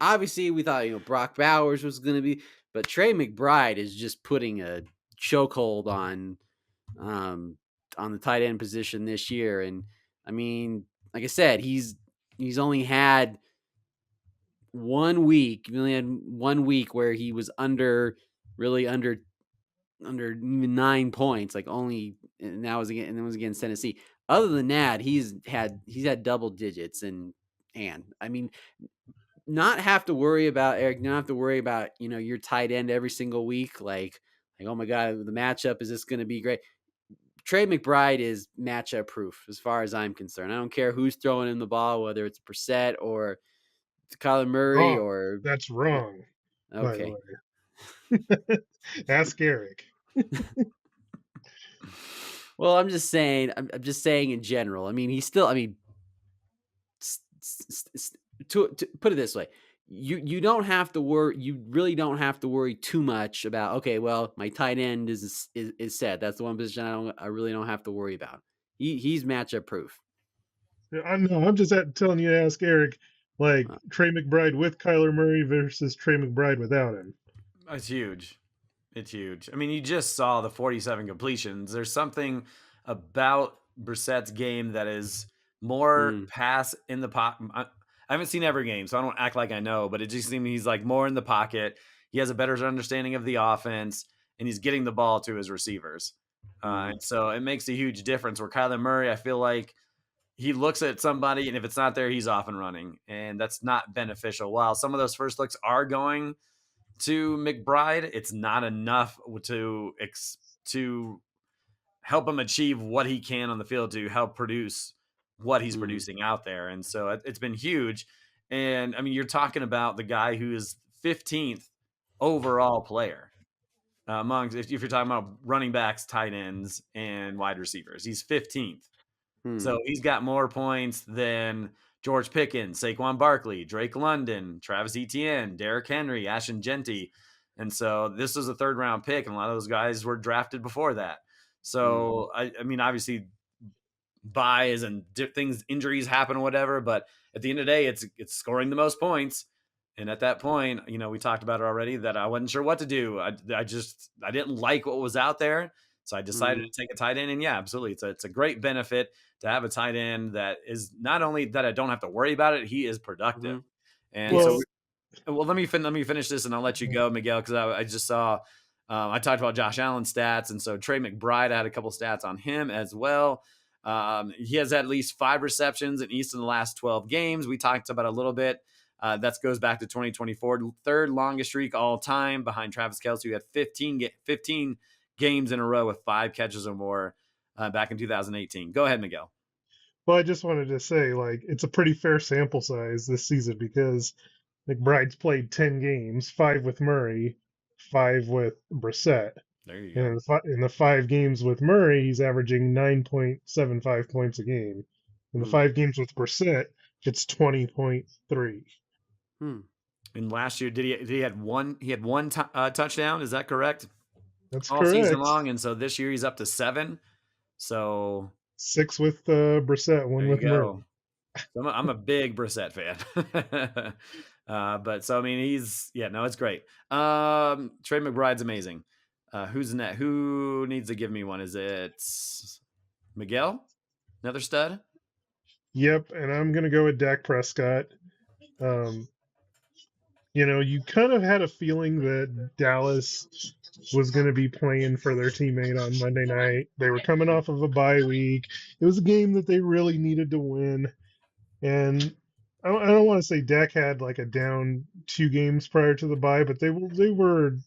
Obviously we thought Brock Bowers was going to be, but Trey McBride is just putting a chokehold on the tight end position this year. And like I said, he's only had 1 week. He only had 1 week where he was under 9 points, like only, and that was against Tennessee. Other than that, he's had double digits, and not have to worry about Eric. Not have to worry about your tight end every single week. Like oh my god, the matchup is this going to be great? Trey McBride is matchup proof as far as I'm concerned. I don't care who's throwing in the ball, whether it's Brissett or Kyler Murray Wrong. or That's wrong. By okay. the way. Ask Eric. Well, I'm just saying. I'm just saying in general. He's still. To put it this way, you don't have to worry. You really don't have to worry too much about. Okay, well, my tight end is set. That's the one position I really don't have to worry about. He's matchup proof. I'm just telling you to ask Eric, like Trey McBride with Kyler Murray versus Trey McBride without him. It's huge. It's huge. You just saw the 47 completions. There's something about Brissett's game that is more pass in the pocket. I haven't seen every game, so I don't act like I know, but it just seems he's like more in the pocket. He has a better understanding of the offense, and he's getting the ball to his receivers. And so it makes a huge difference where Kyler Murray, I feel like he looks at somebody, and if it's not there, he's off and running. And that's not beneficial. While some of those first looks are going to McBride, it's not enough to help him achieve what he can on the field to help produce what he's producing out there. And so it's been huge. And you're talking about the guy who is 15th overall player amongst, if you're talking about running backs, tight ends, and wide receivers, he's 15th. So he's got more points than George Pickens, Saquon Barkley, Drake London, Travis Etienne, Derrick Henry, Ashton Genty. And so this was a 3rd-round pick, and a lot of those guys were drafted before that. So, obviously, buys and things, injuries happen or whatever, but at the end of the day, it's scoring the most points. And at that point, we talked about it already, that I wasn't sure what to do. I didn't like what was out there. So I decided to take a tight end, and yeah, absolutely. It's a great benefit to have a tight end that is not only that I don't have to worry about it, he is productive. And let me finish this, and I'll let you go, Miguel, because I just saw I talked about Josh Allen's stats, and so Trey McBride, I had a couple stats on him as well. He has at least 5 receptions in each of the last 12 games. We talked about a little bit. That goes back to 2024, 3rd longest streak all time behind Travis Kelce, who had 15 games in a row with 5 catches or more back in 2018. Go ahead, Miguel. Well, I just wanted to say, it's a pretty fair sample size this season because McBride's played 10 games, 5 with Murray, 5 with Brissett. There you go. And in the 5 games with Murray, he's averaging 9.75 points a game. In the 5 games with Brissett, it's 20.3. And last year, he had one touchdown? Is that correct? That's all correct. Season long, and so this year he's up to 7. So 6 with Brissett, 1 with Murray. So I'm a big Brissett fan. But so it's great. Trey McBride's amazing. Who's next? Who needs to give me one? Is it Miguel? Another stud? Yep, and I'm gonna go with Dak Prescott. You kind of had a feeling that Dallas was going to be playing for their teammate on Monday night. They were coming off of a bye week. It was a game that they really needed to win. And I don't want to say Dak had like a down 2 games prior to the bye, but they were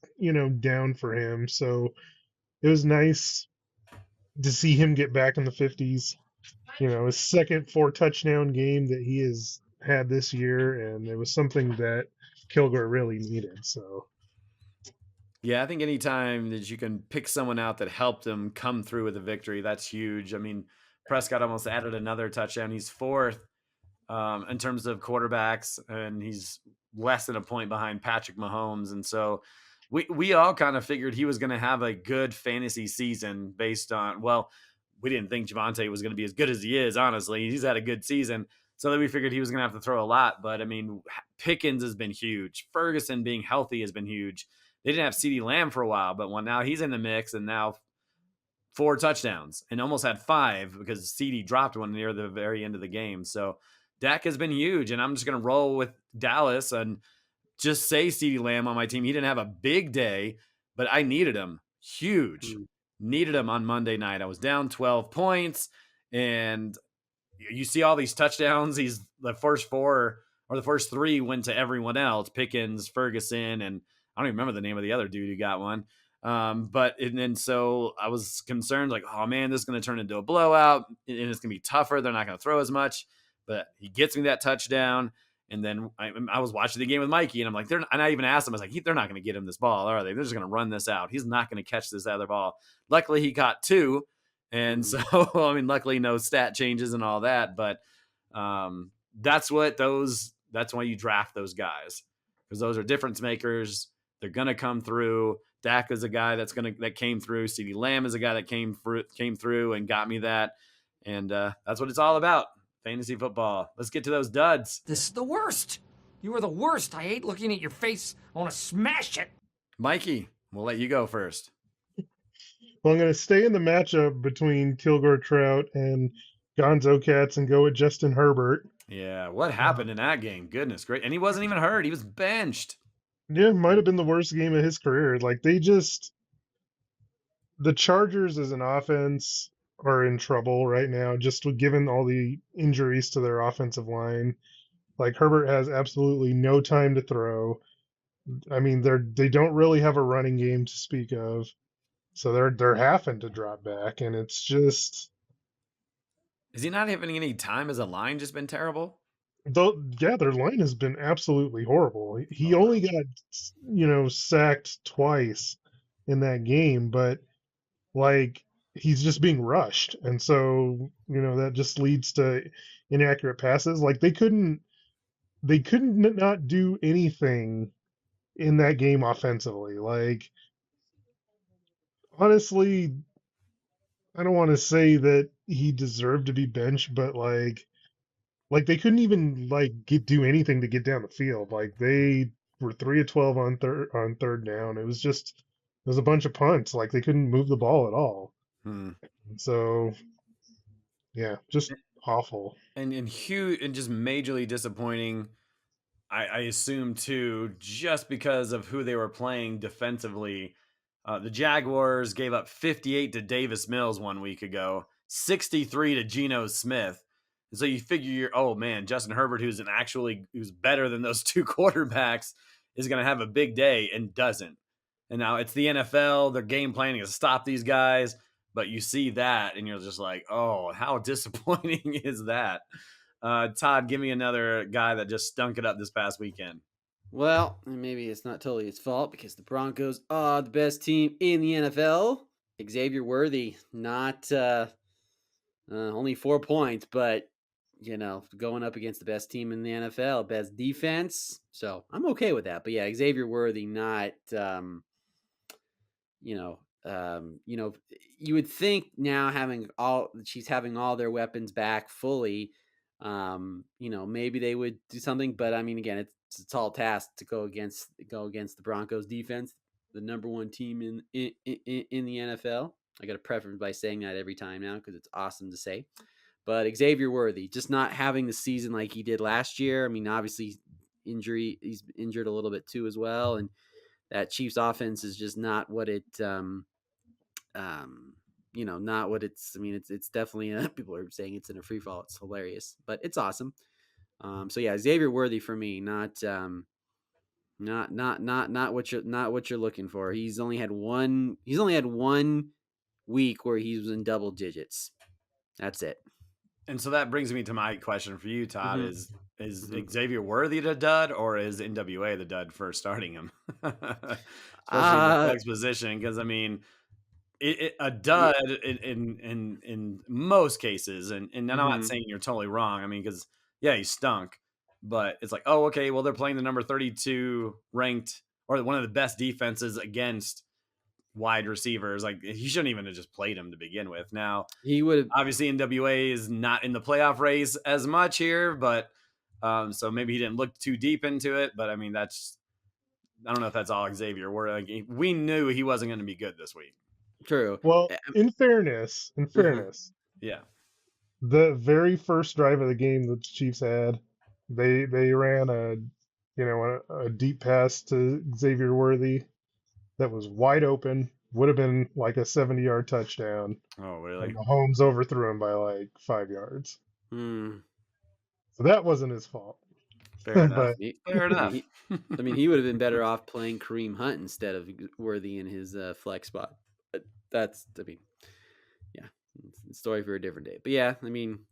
down for him. So it was nice to see him get back in the 50s. His 2nd 4-touchdown game that he has had this year, and it was something that Kilgore really needed. So Yeah, I think anytime that you can pick someone out that helped him come through with a victory, that's huge. I mean, Prescott almost added another touchdown. He's fourth in terms of quarterbacks, and he's less than a point behind Patrick Mahomes. And so we all kind of figured he was going to have a good fantasy season based on, well, we didn't think Javonte was going to be as good as he is, honestly. He's had a good season. So then we figured he was going to have to throw a lot. But I mean, Pickens has been huge. Ferguson being healthy has been huge. They didn't have CeeDee Lamb for a while, but now he's in the mix, and now 4 touchdowns and almost had 5 because CD dropped one near the very end of the game. So Dak has been huge, and I'm just going to roll with Dallas and just say CeeDee Lamb on my team. He didn't have a big day, but I needed him huge. Needed him on Monday night. I was down 12 points, and you see all these touchdowns. He's the first 4 or the first 3 went to everyone else, Pickens, Ferguson, and I don't even remember the name of the other dude who got one. And so I was concerned, like, oh man, this is going to turn into a blowout, and it's going to be tougher. They're not going to throw as much, but he gets me that touchdown. And then I was watching the game with Mikey, and I'm like, and I even asked him, I was like, they're not going to get him this ball, are they? They're just going to run this out. He's not going to catch this other ball. Luckily, he caught 2. And so, I mean, luckily no stat changes and all that, but that's why you draft those guys, because those are difference makers. They're going to come through. Dak is a guy that came through. CeeDee Lamb is a guy that came through and got me that. And that's what it's all about. Fantasy football. Let's get to those duds. This is the worst. You are the worst. I hate looking at your face. I want to smash it. Mikey, we'll let you go first. Well, I'm going to stay in the matchup between Kilgore Trout and Gonzo Cats and go with Justin Herbert. Yeah, what happened in that game? Goodness great. And he wasn't even hurt. He was benched. Yeah, might have been the worst game of his career. Like, the Chargers as an offense are in trouble right now, just given all the injuries to their offensive line. Like, Herbert has absolutely no time to throw. I mean, they don't really have a running game to speak of. So they're having to drop back, and it's just. Is he not having any time? Has the line just been terrible? Yeah, their line has been absolutely horrible. He only got, sacked twice in that game, but like he's just being rushed, and so that just leads to inaccurate passes. Like they couldn't not do anything in that game offensively. Like honestly, I don't want to say that he deserved to be benched, but like they couldn't even do anything to get down the field. Like they were 3 of 12 on third down. It was a bunch of punts. Like they couldn't move the ball at all. So yeah, just awful. And huge and just majorly disappointing. I assume too, just because of who they were playing defensively. The Jaguars gave up 58 to Davis Mills 1 week ago, 63 to Geno Smith. And so you figure, oh man, Justin Herbert, who's better than those 2 quarterbacks, is going to have a big day, and doesn't. And now it's the NFL. They're game planning to stop these guys. But you see that, and you're just like, oh, how disappointing is that? Todd, give me another guy that just stunk it up this past weekend. Well, maybe it's not totally his fault because the Broncos are the best team in the NFL. Xavier Worthy, not only 4 points, but going up against the best team in the NFL, best defense. So I'm okay with that. But yeah, Xavier Worthy, not you would think now she's having all their weapons back fully. Maybe they would do something, but I mean, again, it's a tall task to go against the Broncos defense, the number 1 team in the NFL. I got to preface by saying that every time now because it's awesome to say. But Xavier Worthy, just not having the season like he did last year. I mean, obviously he's injured a little bit too as well, and that Chiefs offense is just not what it not what it's. I mean, it's definitely people are saying it's in a free fall. It's hilarious, but it's awesome. So yeah, Xavier Worthy for me, not what you're looking for. He's only had one week where he was in double digits. That's it. And so that brings me to my question for you, Todd, is is Mhm. Xavier Worthy the dud, or is NWA the dud for starting him? Especially in the Uh, flex position, because I mean, a yeah. dud in most cases, and I'm not Mhm. saying you're totally wrong. I mean, because yeah, he stunk, but it's like, oh, okay, well, they're playing the number 32 ranked or one of the best defenses against wide receivers. Like he shouldn't even have just played him to begin with. Now, He would have. obviously, NWA is not in the playoff race as much here, but so maybe he didn't look too deep into it. But I mean, I don't know if that's all Xavier. We knew he wasn't going to be good this week. True. Well, in Mhm. fairness, Yeah. the very first drive of the game that the Chiefs had, they ran a deep pass to Xavier Worthy that was wide open, would have been like a 70-yard touchdown, Oh, and really? Mahomes overthrew him by like 5 yards. Mm. So that wasn't his fault. Fair enough. But Fair enough. I mean, he would have been better off playing Kareem Hunt instead of Worthy in his flex spot. But I mean, yeah, it's a story for a different day. But yeah, I mean,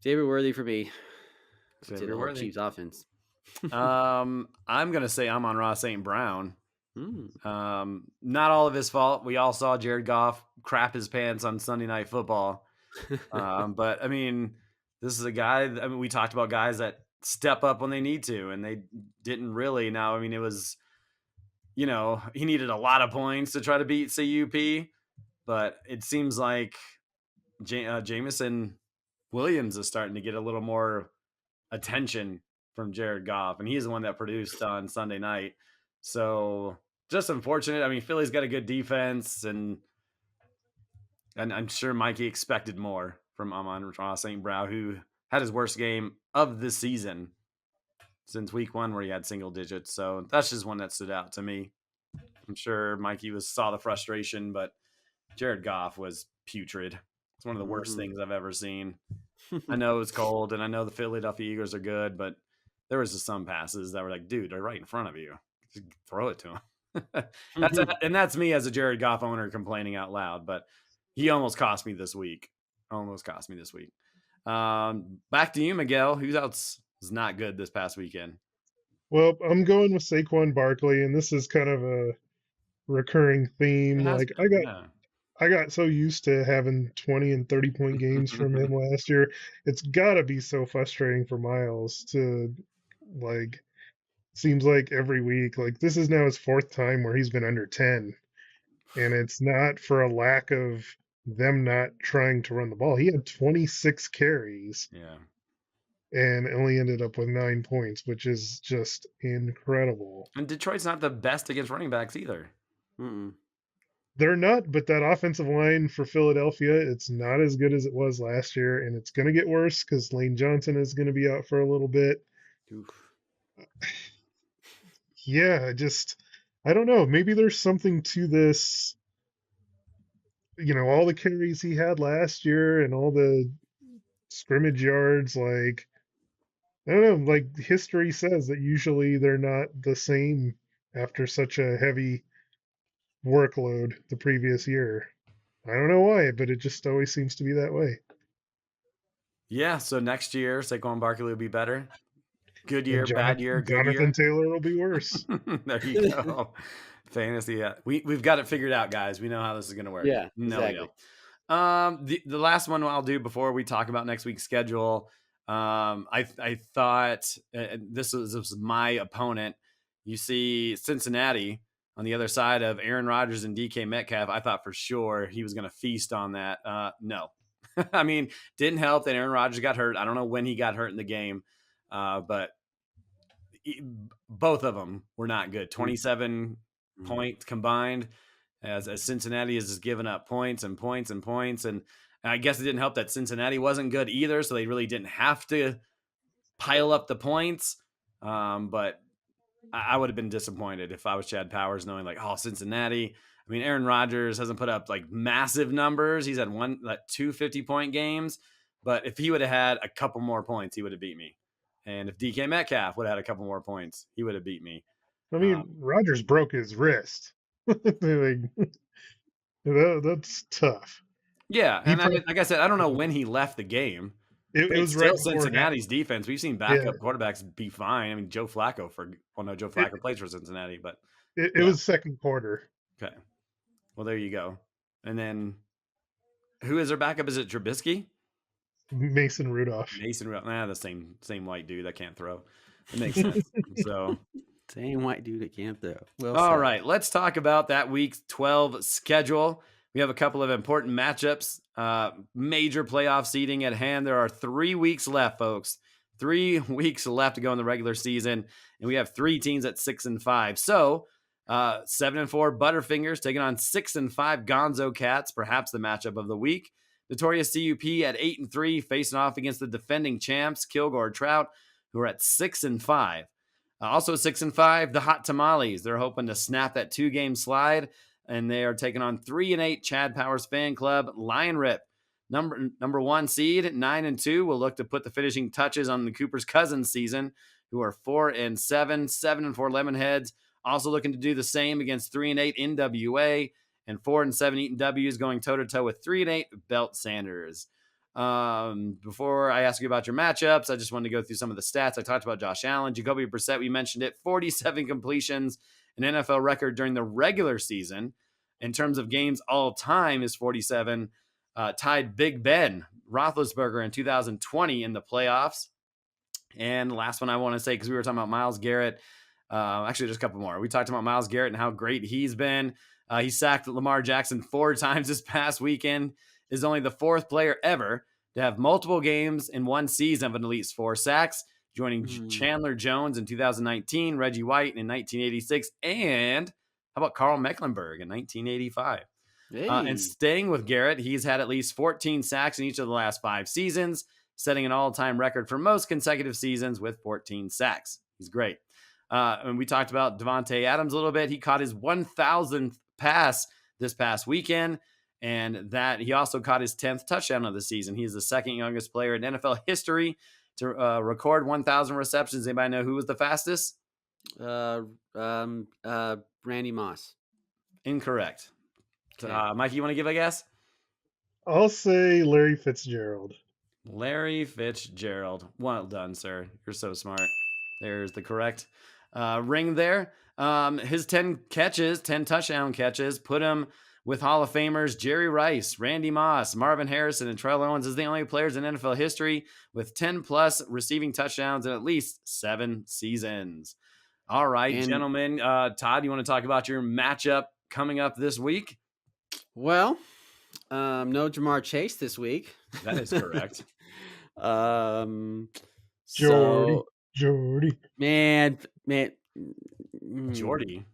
Xavier Worthy for me. I'd say Xavier the whole Worthy. Chiefs offense. I'm gonna say I'm on Ross St. Brown. Mm. Not all of his fault. We all saw Jared Goff crap his pants on Sunday Night Football. But I mean, this is a guy. I mean, we talked about guys that step up when they need to, and they didn't really. Now, I mean, it was, he needed a lot of points to try to beat CUP, but it seems like Jamison Williams is starting to get a little more attention from Jared Goff, and he's the one that produced on Sunday night. So just unfortunate. I mean, Philly's got a good defense, and I'm sure Mikey expected more from Amon-Ra St. Brown, who had his worst game of the season since week one, where he had single digits. So that's just one that stood out to me. I'm sure Mikey saw the frustration, but Jared Goff was putrid. It's one of the worst things I've ever seen. I know it's cold, and I know the Philadelphia Eagles are good, but there was just some passes that were like, dude, they're right in front of you. Just throw it to him. That's me as a Jared Goff owner complaining out loud, but he almost cost me this week. Back to you, Miguel. Who else was not good this past weekend? well, I'm going with Saquon Barkley, and this is kind of a recurring It theme. has Like been, yeah. I got so used to having 20 and 30-point games from him last year. It's got to be so frustrating for Miles to like seems like every week. Like this is now his fourth time where he's been under 10, and it's not for a lack of them not trying to run the ball. He had 26 carries Yeah. and only ended up with 9 points, which is just incredible. And Detroit's not the best against running backs either. Mm-mm. They're not, but that offensive line for Philadelphia, it's not as good as it was last year, and it's going to get worse because Lane Johnson is going to be out for a little bit. Oof. Yeah, I don't know. Maybe there's something to this. All the carries he had last year and all the scrimmage yards, like, I don't know, like history says that usually they're not the same after such a heavy workload the previous year. I don't know why, but it just always seems to be that way. Yeah, so next year Saquon Barkley will be better. Good And year, bad year, good Jonathan year. Taylor will be worse. There you go. Fantasy. Yeah. We've got it figured out, guys. We know how this is going to work. Yeah, No, we exactly. don't. The last one I'll do before we talk about next week's schedule. I thought this was my opponent. You see Cincinnati on the other side of Aaron Rodgers and DK Metcalf. I thought for sure he was going to feast on that. No, I mean, didn't help that Aaron Rodgers got hurt. I don't know when he got hurt in the game, but both of them were not good. 27 points combined, as Cincinnati has just given up points and points and points. And I guess it didn't help that Cincinnati wasn't good either, so they really didn't have to pile up the points. But I would have been disappointed if I was Chad Powers, knowing like, oh, Cincinnati. I mean, Aaron Rodgers hasn't put up like massive numbers. He's had two 50-point games, but if he would have had a couple more points, he would have beat me. And if DK Metcalf would have had a couple more points, he would have beat me. I mean, Rodgers broke his wrist. That's tough. Yeah, and like I said, I don't know when he left the game. It It's was right still before Cincinnati's defense. We've seen Yeah. backup quarterbacks be fine. I mean, Joe Flacco plays for Cincinnati, but It yeah. was second quarter. Okay. Well, there you go. And then who is their backup? Is it Trubisky? Mason Rudolph. The same white dude that can't throw. It makes sense. So, Same white dude that can't throw. Well all said. right, let's talk about that week 12 schedule. We have a couple of important matchups, major playoff seeding at hand. There are 3 weeks left, folks. 3 weeks left to go in the regular season, and we have 3 teams at 6-5. So, 7-4 Butterfingers taking on 6-5 Gonzo Cats, perhaps the matchup of the week. Notorious CUP at 8-3, facing off against the defending champs, Kilgore Trout, who are at 6-5. Also 6-5, the Hot Tamales. They're hoping to snap that 2-game slide, and they are taking on 3-8 Chad Powers Fan Club, Lion Rip. Number 1 seed, 9-2, will look to put the finishing touches on the Cooper's Cousins season, who are 4-7, 7-4 Lemonheads. Also looking to do the same against 3-8 NWA, and 4-7 Eaton W's, going toe-to-toe with 3-8 Belt Sanders. Before I ask you about your matchups, I just wanted to go through some of the stats. I talked about Josh Allen, Jacoby Brissett. We mentioned it, 47 completions, an NFL record during the regular season. In terms of games all time is 47. Tied Big Ben Roethlisberger in 2020 in the playoffs. And the last one I want to say, because we were talking about Myles Garrett, actually just a couple more. We talked about Myles Garrett and how great he's been. He sacked Lamar Jackson 4 times this past weekend. Is only the 4th player ever to have multiple games in one season of at least 4 sacks, joining Chandler Jones in 2019, Reggie White in 1986, and how about Carl Mecklenburg in 1985? Hey. And staying with Garrett, he's had at least 14 sacks in each of the last 5 seasons, setting an all-time record for most consecutive seasons with 14 sacks. He's great. And we talked about Devontae Adams a little bit. He caught his 1,000th pass this past weekend, and that he also caught his 10th touchdown of the season. He's the second youngest player in NFL history to record 1,000 receptions. Anybody know who was the fastest? Randy Moss. Incorrect. Okay. Mike, you want to give a guess? I'll say Larry Fitzgerald. Larry Fitzgerald. Well done, sir. You're so smart. There's the correct ring there. His 10 touchdown catches, put him with Hall of Famers Jerry Rice, Randy Moss, Marvin Harrison, and Terrell Owens as the only players in NFL history with 10-plus receiving touchdowns in at least 7 seasons. All right, gentlemen. Todd, you want to talk about your matchup coming up this week? Well, no Jamar Chase this week. That is correct. Jordy. Man. Jordy.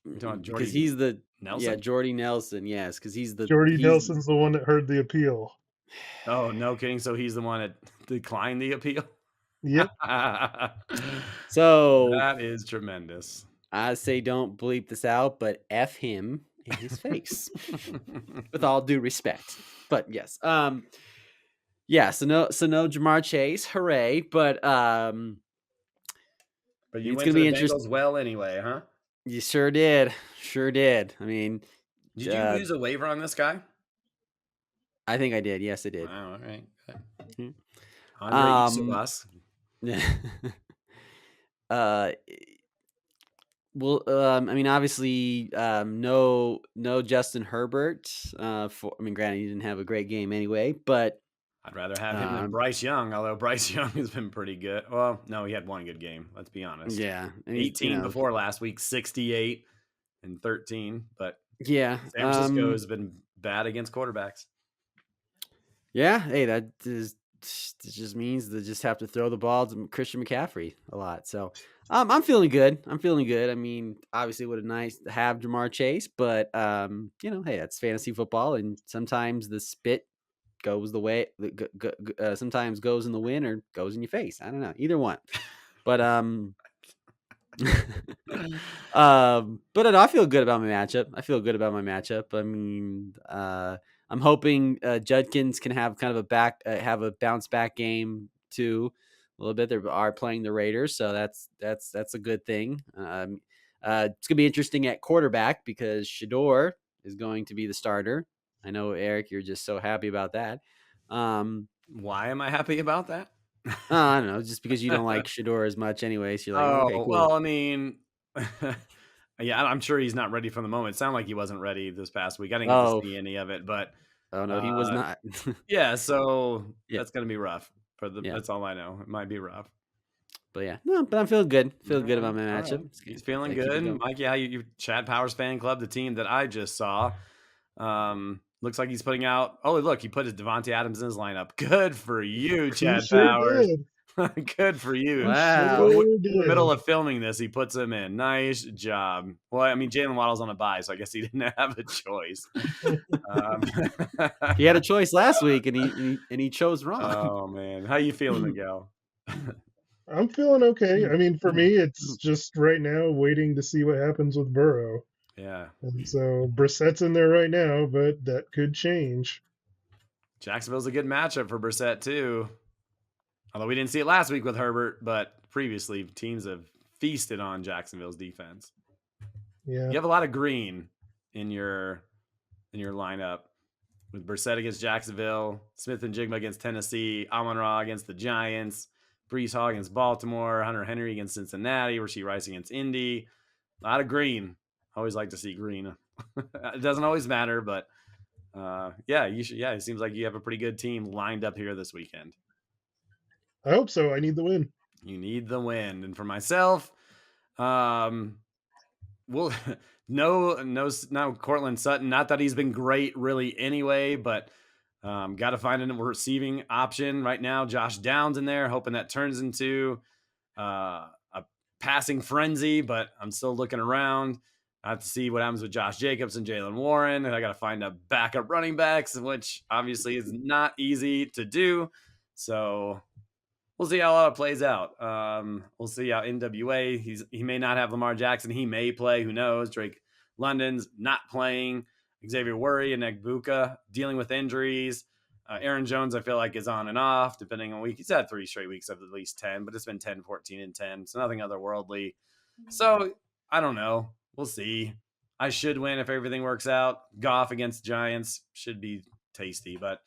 Because he's the Nelson? Yeah, Jordy Nelson. Yes, because he's the Nelson's the one that heard the appeal. Oh, no kidding. So he's the one that declined the appeal? Yep. So that is tremendous. I say don't bleep this out, but F him in his face. With all due respect. But yes. Yeah, so no Jamar Chase. Hooray. But you went to the Bengals well anyway, huh? You sure did. Sure did. I mean, did you use a waiver on this guy? I think I did. Yes, I did. Wow, all right. Andre Isuas. Well, I mean, obviously, no Justin Herbert. Granted, he didn't have a great game anyway, but I'd rather have him than Bryce Young, although Bryce Young has been pretty good. Well, no, he had one good game. Let's be honest. Yeah. 18 before last week, 68 and 13. But yeah, San Francisco has been bad against quarterbacks. Yeah. Hey, that just means they just have to throw the ball to Christian McCaffrey a lot. So I'm feeling good. I mean, obviously, it would have nice to have Jamar Chase, but hey, that's fantasy football, and sometimes the spit goes the way, sometimes goes in the wind or goes in your face. I don't know, either one. But but I feel good about my matchup. I mean, I'm hoping Judkins can have kind of a bounce back game too. A little bit. They are playing the Raiders, so that's a good thing. It's gonna be interesting at quarterback because Shador is going to be the starter. I know, Eric, you're just so happy about that. Why am I happy about that? I don't know, just because you don't like Shador as much anyway, so you're like, okay, cool. Well, I mean, yeah, I'm sure he's not ready for the moment. It sounded like he wasn't ready this past week. I didn't get to see any of it, but oh no, he was not. yeah, so Yeah. that's gonna be rough. Yeah. That's all I know. It might be rough. But yeah, no, but I'm feeling good. Feeling good about my All matchup. right. He's feeling Gotta keep it good. going. Mike, yeah, you Chad Powers fan club, the team that I just saw. Looks like he's putting out. Oh, look, he put his Devontae Adams in his lineup. Good for you, He Chad sure Powers. did. Good for you. He Wow. sure In the did. middle of filming this, he puts him in. Nice job. Well, I mean, Jalen Waddle's on a bye, so I guess he didn't have a choice. He had a choice last week, and he chose wrong. Oh man, how you feeling, Miguel? I'm feeling okay. I mean, for me, it's just right now waiting to see what happens with Burrow. Yeah, And so Brissett's in there right now, but that could change. Jacksonville's a good matchup for Brissett too. Although we didn't see it last week with Herbert, but previously teams have feasted on Jacksonville's defense. Yeah. You have a lot of green in your lineup with Brissett against Jacksonville, Smith and Jigma against Tennessee, Amon-Ra against the Giants, Brees Hall against Baltimore, Hunter Henry against Cincinnati, Rashee Rice against Indy. A lot of green. Always like to see green. It doesn't always matter, but yeah, you should. Yeah, it seems like you have a pretty good team lined up here this weekend. I hope so. I need the win. You need the win. And for myself, well, no Cortland Sutton. Not that he's been great really anyway, but got to find a receiving option right now. Josh Downs in there, hoping that turns into a passing frenzy, but I'm still looking around. I have to see what happens with Josh Jacobs and Jalen Warren. And I got to find a backup running backs, which obviously is not easy to do. So we'll see how it plays out. We'll see how NWA, he may not have Lamar Jackson. He may play. Who knows? Drake London's not playing. Xavier Worry and Egbuka dealing with injuries. Aaron Jones, I feel like, is on and off depending on week. He's had 3 straight weeks of at least 10, but it's been 10, 14, and 10. So nothing otherworldly. So I don't know. We'll see. I should win if everything works out. Goff against Giants should be tasty. But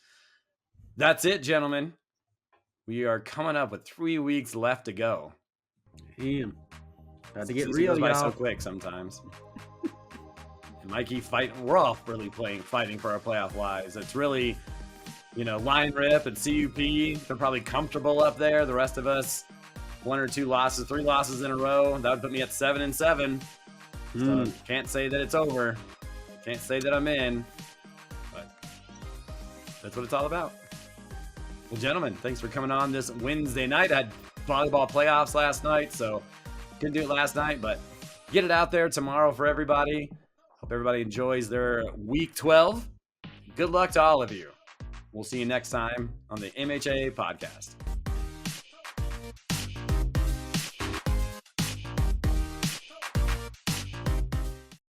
that's it, gentlemen. We are coming up with 3 weeks left to go. Damn. Got to get Season real, goes by y'all. so quick sometimes. And Mikey fighting. We're all really fighting for our playoff lives. It's really, Line Rip and CUP. They're probably comfortable up there. The rest of us, 1 or 2 losses, 3 losses in a row. That would put me at 7-7. So can't say that it's over. Can't say that I'm in. But that's what it's all about. Well, gentlemen, thanks for coming on this Wednesday night. I had volleyball playoffs last night, so couldn't do it last night, but get it out there tomorrow for everybody. Hope everybody enjoys their week 12. Good luck to all of you. We'll see you next time on the MHA podcast.